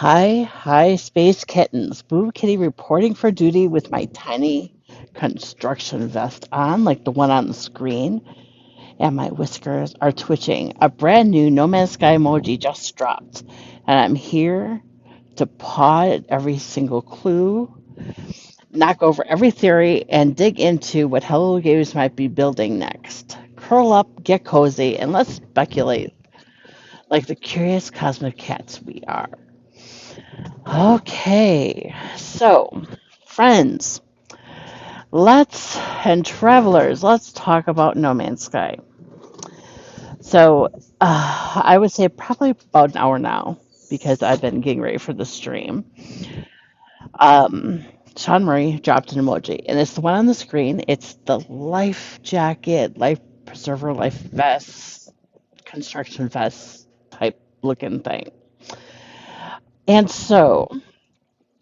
Hi, Space Kittens. Boo Kitty reporting for duty with my tiny construction vest on, like the one on the screen, and my whiskers are twitching. A brand new No Man's Sky emoji just dropped, and I'm here to paw at every single clue, knock over every theory, and dig into what Hello Games might be building next. Curl up, get cozy, and let's speculate like the curious cosmic cats we are. Okay, so friends, and travelers, let's talk about No Man's Sky. So, I would say probably about an hour now because I've been getting ready for the stream. Um, Sean Murray dropped an emoji, and it's the one on the screen. It's the life jacket, life preserver, life vest, construction vest type looking thing. And so,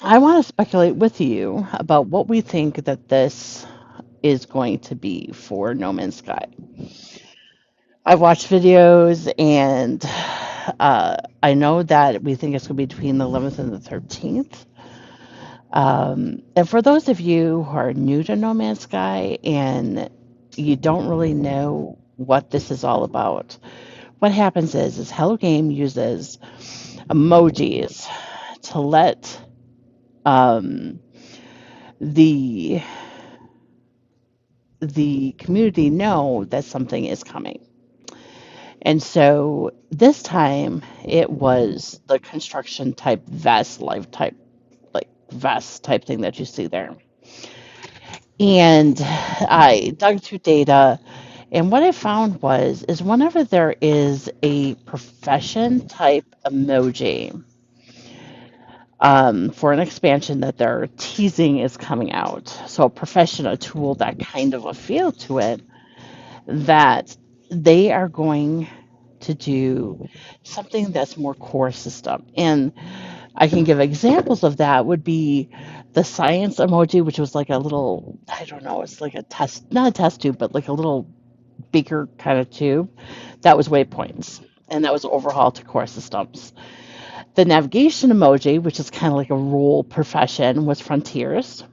I want to speculate with you about what we think that this is going to be for No Man's Sky. I've watched videos and I know that we think it's going to be between the 11th and the 13th. And for those of you who are new to No Man's Sky and you don't really know what this is all about, what happens is Hello Game uses emojis to let um, the the community know that something is coming. And so this time it was the construction type vest, life type, like vest type thing that you see there. And I dug through data, and what I found is whenever there is a profession type emoji for an expansion that they're teasing is coming out, so a profession, a tool, that kind of a feel to it, that they are going to do something that's more core system. And I can give examples of that would be the science emoji, which was like a little, I don't know, it's like a test, not a test tube, but like a little beaker kind of tube. That was waypoints. And that was overhaul to core systems. The navigation emoji, which is kind of like a role profession, was frontiers.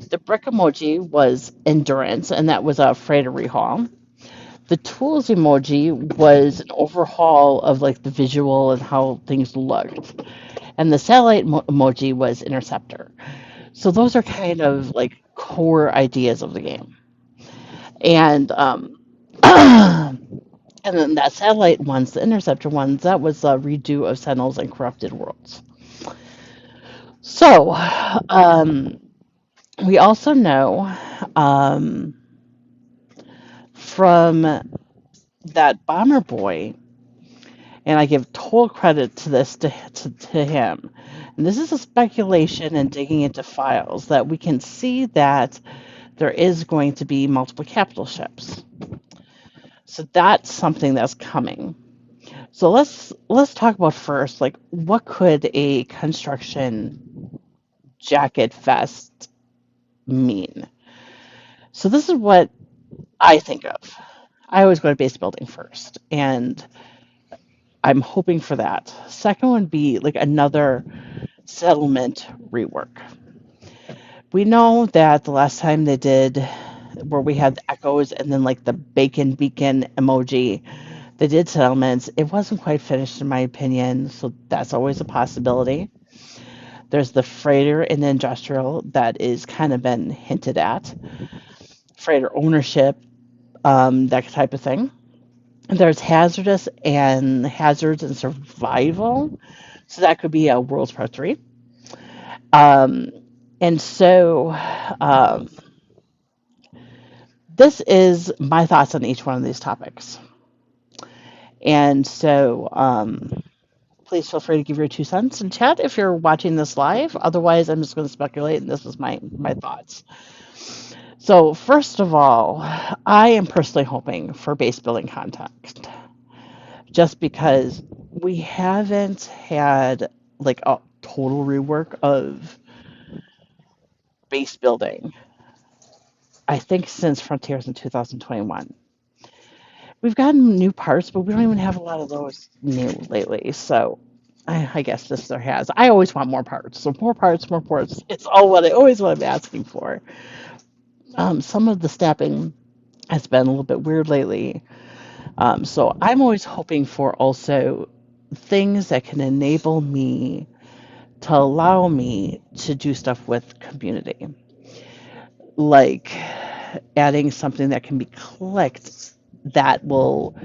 The brick emoji was endurance, and that was a freighter rehaul. The tools emoji was an overhaul of like the visual and how things looked. And the satellite emoji was interceptor. So those are kind of like core ideas of the game. And and then that satellite ones, the interceptor ones, that was a redo of Sentinels and Corrupted Worlds. So we also know um, from that bomber boy, and I give total credit to this to him. And this is a speculation and digging into files that we can see that there is going to be multiple capital ships. So that's something that's coming. So let's talk about first, like what could a construction jacket vest mean? So this is what I think of. I always go to base building first, and I'm hoping for that. Second one be like another settlement rework. We know that the last time they did, where we had the echoes and then like the bacon beacon emoji, they did settlements. It wasn't quite finished, in my opinion, so that's always a possibility. There's the freighter and the industrial that is kind of been hinted at, freighter ownership, that type of thing. There's hazards and survival, so that could be a World's Part 3. Um, and so um, this is my thoughts on each one of these topics. And so please feel free to give your 2 cents in chat if you're watching this live. Otherwise, I'm just going to speculate, and this is my thoughts. So first of all, I am personally hoping for base building context, just because we haven't had like a total rework of base building, I think, since Frontiers in 2021. We've gotten new parts, but we don't even have a lot of those new lately. So I guess this there has. I always want more parts. So more parts, more parts. It's all what I always what I'm asking for. Some of the snapping has been a little bit weird lately. So I'm always hoping for also things that can enable me to allow me to do stuff with community, like adding something that can be clicked that will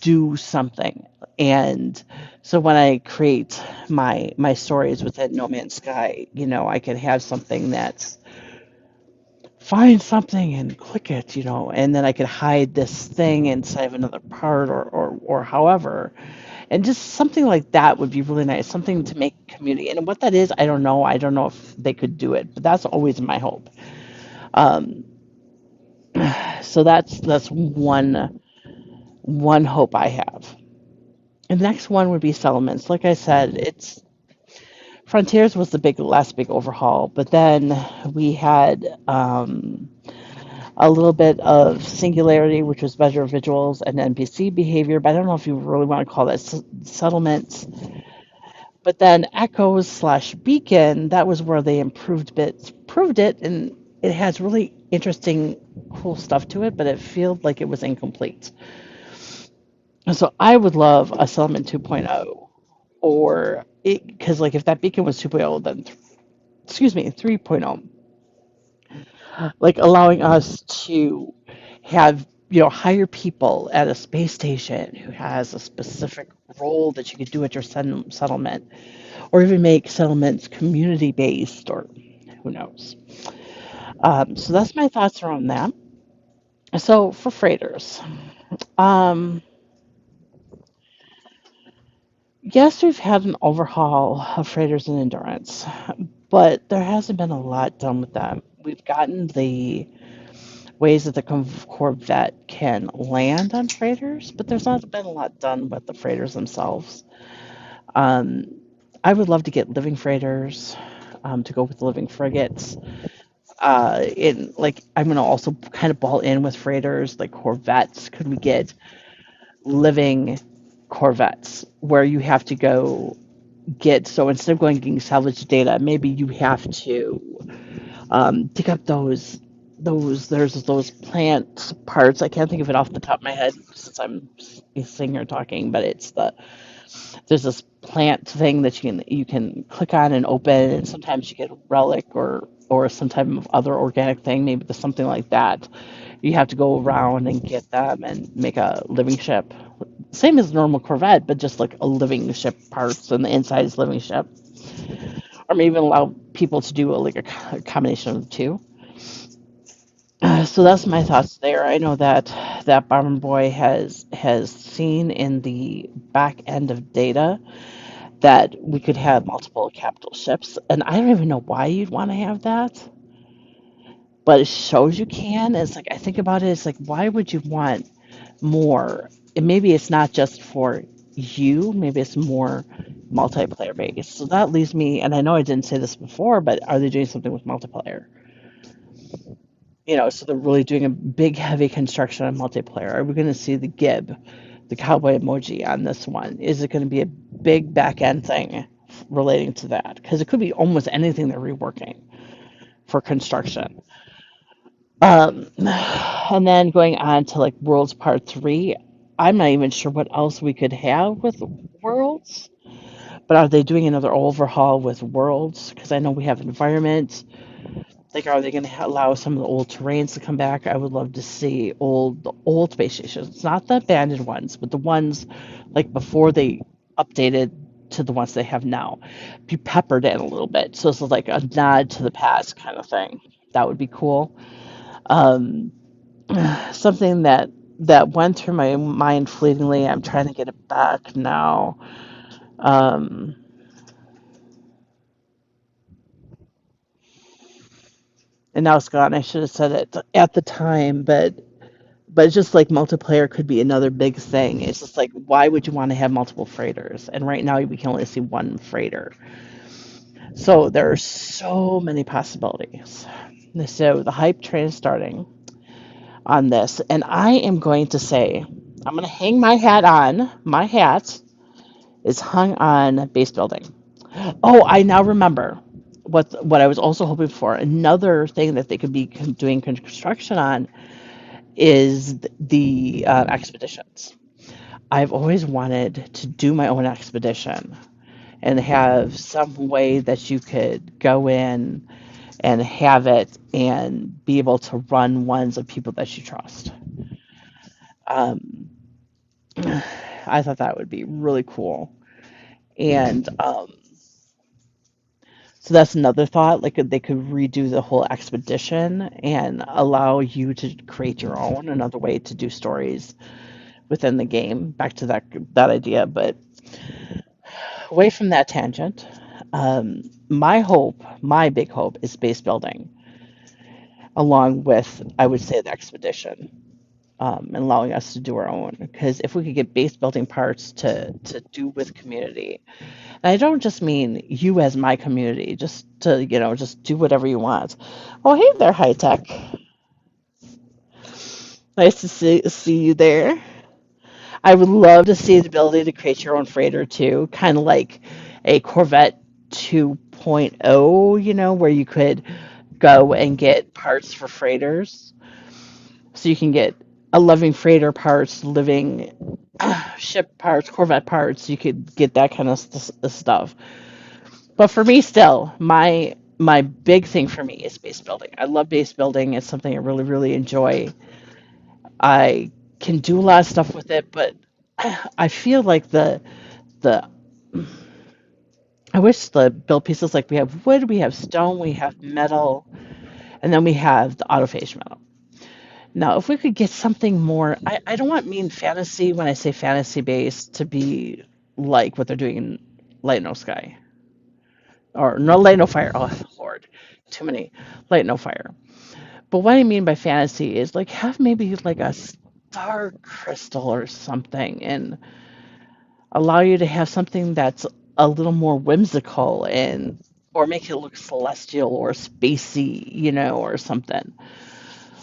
do something. And so when I create my stories within No Man's Sky, I could have something that's find something and click it, and then I could hide this thing inside of another part or however. And just something like that would be really nice, something to make community. And what that is, I don't know. I don't know if they could do it, but that's always my hope. Um, so that's one hope I have. And the next one would be settlements. Like I said, it's Frontiers was the last big overhaul, but then we had a little bit of Singularity, which was better visuals and NPC behavior, but I don't know if you really want to call that settlements. But then Echoes slash Beacon, that was where they proved it, and it has really interesting, cool stuff to it, but it feels like it was incomplete. And so I would love a Settlement 2.0, or because like if that Beacon was 2.0, then excuse me, 3.0, like allowing us to have hire people at a space station who has a specific role that you could do at your settlement, or even make settlements community based, or who knows. So that's my thoughts around that. So for freighters, um, yes, we've had an overhaul of freighters and endurance, but there hasn't been a lot done with them. We've gotten the ways that the Corvette can land on freighters, but there's not been a lot done with the freighters themselves. Um, I would love to get living freighters to go with living frigates. In like, I'm gonna also kind of ball in with freighters like corvettes. Could we get living corvettes where you have to go get, so instead of going and getting salvage data, maybe you have to pick up those there's those plant parts. I can't think of it off the top of my head since I'm sitting here talking, but there's this plant thing that you can click on and open, and sometimes you get a relic or some type of other organic thing, maybe there's something like that. You have to go around and get them and make a living ship, same as a normal Corvette, but just like a living ship parts, and the inside is living ship, or maybe even allow people to do a combination of the two. So that's my thoughts there. I know that Bomber Boy has seen in the back end of data that we could have multiple capital ships, and I don't even know why you'd want to have that, but it shows you can. It's like I think about it, it's like why would you want more? And maybe it's not just for you, maybe it's more multiplayer based. So that leaves me, and I know I didn't say this before, but are they doing something with multiplayer? So they're really doing a big, heavy construction on multiplayer. Are we going to see the Gib, the cowboy emoji on this one? Is it going to be a big back end thing relating to that? Because it could be almost anything they're reworking for construction. And then going on to like Worlds Part 3, I'm not even sure what else we could have with Worlds. But are they doing another overhaul with Worlds? Because I know we have Environment. Like, are they going to allow some of the old terrains to come back? I would love to see the old space stations, not the abandoned ones, but the ones like before they updated to the ones they have now, be peppered in a little bit. So it's like a nod to the past kind of thing. That would be cool. Um, Something that went through my mind fleetingly. I'm trying to get it back now. Um, and now it's gone. I should have said it at the time, but it's just like multiplayer could be another big thing. It's just like, why would you want to have multiple freighters? And right now we can only see one freighter. So there are so many possibilities. So the hype train is starting on this. And I am going to say, I'm going to hang my hat on, my hat, is hung on base building. Oh, I now remember what I was also hoping for. Another thing that they could be doing construction on is the expeditions. I've always wanted to do my own expedition and have some way that you could go in and have it and be able to run ones of people that you trust. Um, I thought that would be really cool. And so that's another thought. Like they could redo the whole expedition and allow you to create your own, another way to do stories within the game. Back to that idea, but away from that tangent. My hope, my big hope, is base building, along with I would say the expedition, and allowing us to do our own. Because if we could get base building parts to do with community, and I don't just mean you as my community, just to just do whatever you want. Oh, hey there, high tech. Nice to see you there. I would love to see the ability to create your own freighter too, kind of like a Corvette 2.0, where you could go and get parts for freighters. So you can get a living freighter parts, living ship parts, Corvette parts. You could get that kind of stuff. But for me, still, my big thing for me is base building. I love base building. It's something I really, really enjoy. I can do a lot of stuff with it, but I feel like the I wish the build pieces, like we have wood, we have stone, we have metal, and then we have the autophage metal. Now, if we could get something more, I don't want mean fantasy when I say fantasy based to be like what they're doing in Light No Sky or no Light No Fire. Oh Lord, too many Light No Fire. But what I mean by fantasy is like have maybe like a star crystal or something, and allow you to have something that's a little more whimsical and or make it look celestial or spacey, or something.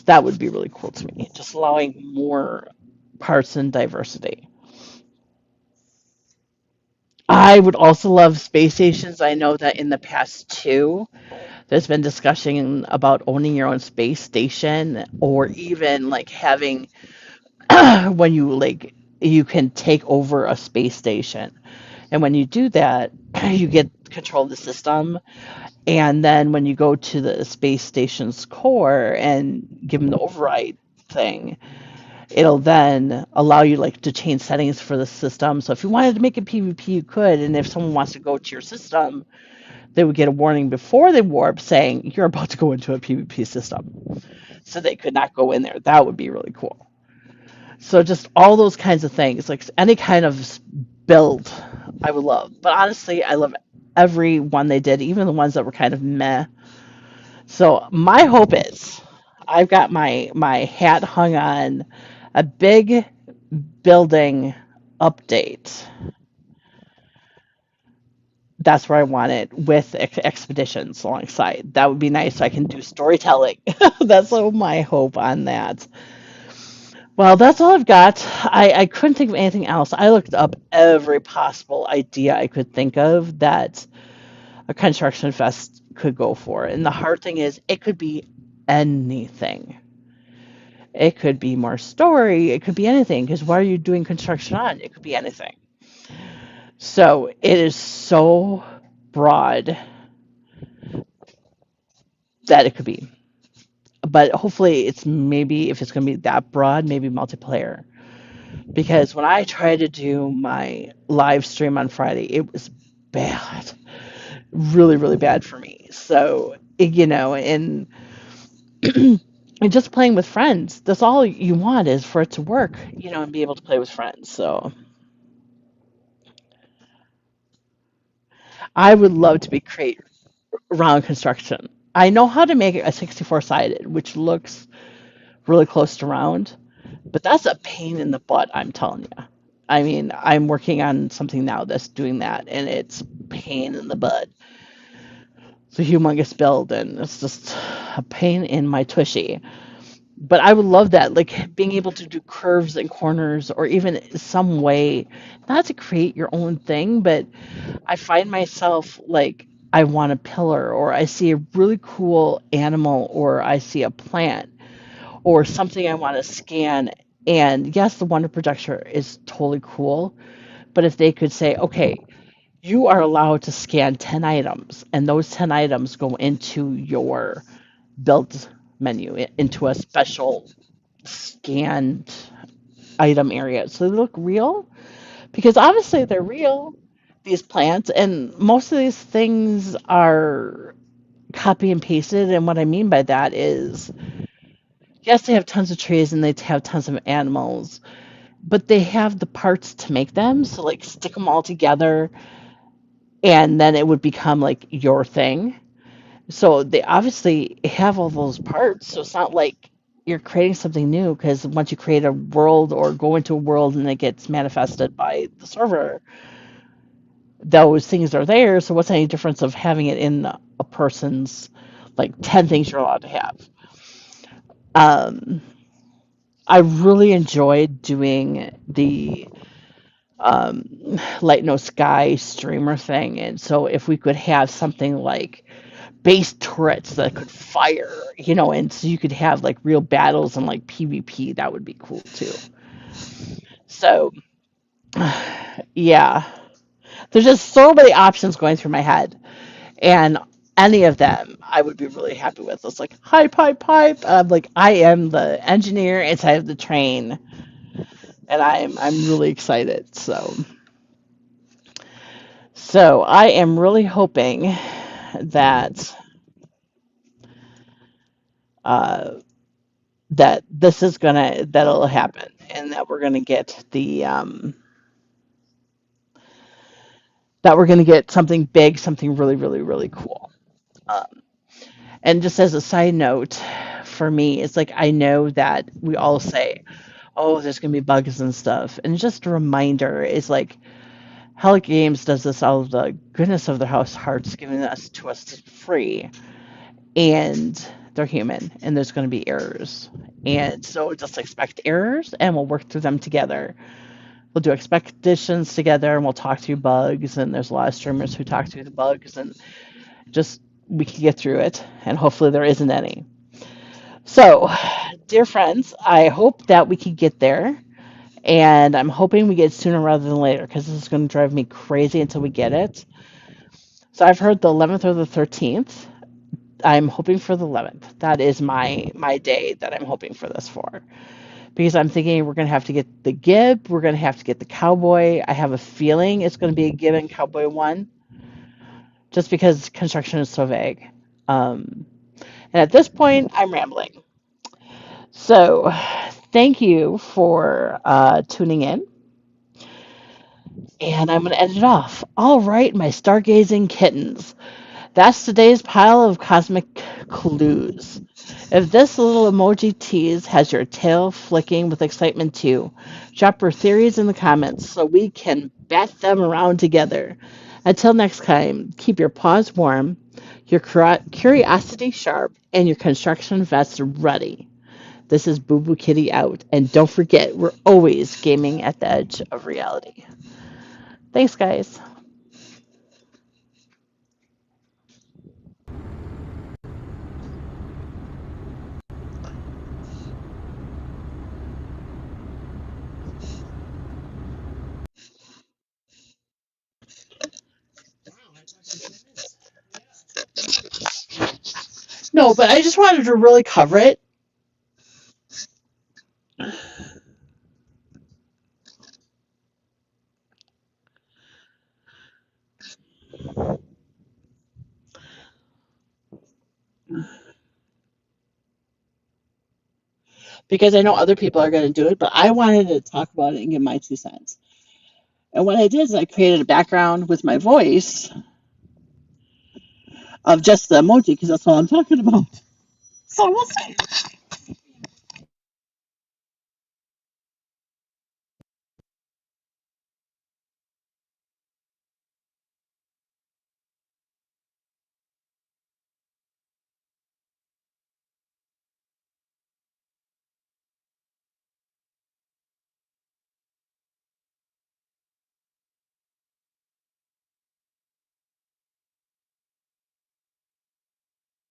That would be really cool to me. Just allowing more parts and diversity. I would also love space stations. I know that in the past too, there's been discussion about owning your own space station or even like having when you can take over a space station. And when you do that, you get control of the system. And then when you go to the space station's core and give them the override thing, it'll then allow you like to change settings for the system. So if you wanted to make it PvP, you could. And if someone wants to go to your system, they would get a warning before they warp saying you're about to go into a PvP system. So they could not go in there. That would be really cool. So just all those kinds of things, like any kind of build, I would love. But honestly, I love every one they did, even the ones that were kind of meh. So my hope is, I've got my hat hung on a big building update. That's where I want it with expeditions alongside. That would be nice. So I can do storytelling. That's all my hope on that. Well, that's all I've got. I couldn't think of anything else. I looked up every possible idea I could think of that a construction fest could go for. And the hard thing is, it could be anything. It could be more story. It could be anything. Because what are you doing construction on? It could be anything. So it is so broad that it could be. But hopefully, it's maybe if it's going to be that broad, maybe multiplayer. Because when I tried to do my live stream on Friday, it was bad, really, really bad for me. So, and just playing with friends, that's all you want is for it to work, and be able to play with friends. So, I would love to be create round construction. I know how to make it a 64 sided, which looks really close to round, but that's a pain in the butt, I'm telling you. I mean, I'm working on something now that's doing that, and it's pain in the butt. It's a humongous build, and it's just a pain in my tushy. But I would love that, like being able to do curves and corners, or even some way, not to create your own thing, but I find myself like I want a pillar, or I see a really cool animal, or I see a plant, or something I want to scan. And yes, the Wonder Projector is totally cool, but if they could say, okay, you are allowed to scan 10 items, and those 10 items go into your build menu, into a special scanned item area. So they look real, because obviously they're real, these plants, and most of these things are copy and pasted. And what I mean by that is, yes, they have tons of trees and they have tons of animals, but they have the parts to make them. So, like, stick them all together, and then it would become like your thing. So, they obviously have all those parts. So, it's not like you're creating something new, because once you create a world or go into a world and it gets manifested by the server, those things are there. So, what's any difference of having it in a person's, like, 10 things you're allowed to have? Um, I really enjoyed doing the Light No Sky streamer thing. And so, if we could have something like base turrets that could fire, and so you could have like real battles and like PvP, that would be cool too. So, yeah, there's just so many options going through my head. And any of them I would be really happy with. It's like, hype, hype, hype. Like, I am the engineer inside of the train, and I'm really excited. So I am really hoping that uh, that this is gonna that'll happen, and that we're gonna get something big, something really, really, really cool. Um, and just as a side note, for me, it's like, I know that we all say, "Oh, there's gonna be bugs and stuff," and just a reminder is like, Hell Games does this out of the goodness of their house hearts, giving us to us free, and they're human, and there's going to be errors, and so just expect errors, and we'll work through them together. We'll do expeditions together, and we'll talk through bugs, and there's a lot of streamers who talk through the bugs, and just we can get through it, and hopefully there isn't any. So, dear friends, I hope that we can get there. And I'm hoping we get it sooner rather than later, because this is going to drive me crazy until we get it. So I've heard the 11th or the 13th. I'm hoping for the 11th. That is my day that I'm hoping for this for. Because I'm thinking we're going to have to get the Gib, we're going to have to get the Cowboy. I have a feeling it's going to be a Gib and Cowboy one, just because construction is so vague. Um, and at this point, I'm rambling. So thank you for tuning in. And I'm going to end it off. All right, my stargazing kittens. That's today's pile of cosmic clues. If this little emoji tease has your tail flicking with excitement too, drop your theories in the comments so we can bat them around together. Until next time, keep your paws warm, your curiosity sharp, and your construction vest ready. This is Boo Boo Kitty out, and don't forget, we're always gaming at the edge of reality. Thanks, guys. No, but I just wanted to really cover it because I know other people are going to do it, but I wanted to talk about it and give my 2 cents. And what I did is I created a background with my voice of just the emoji, because that's all I'm talking about. So we'll see.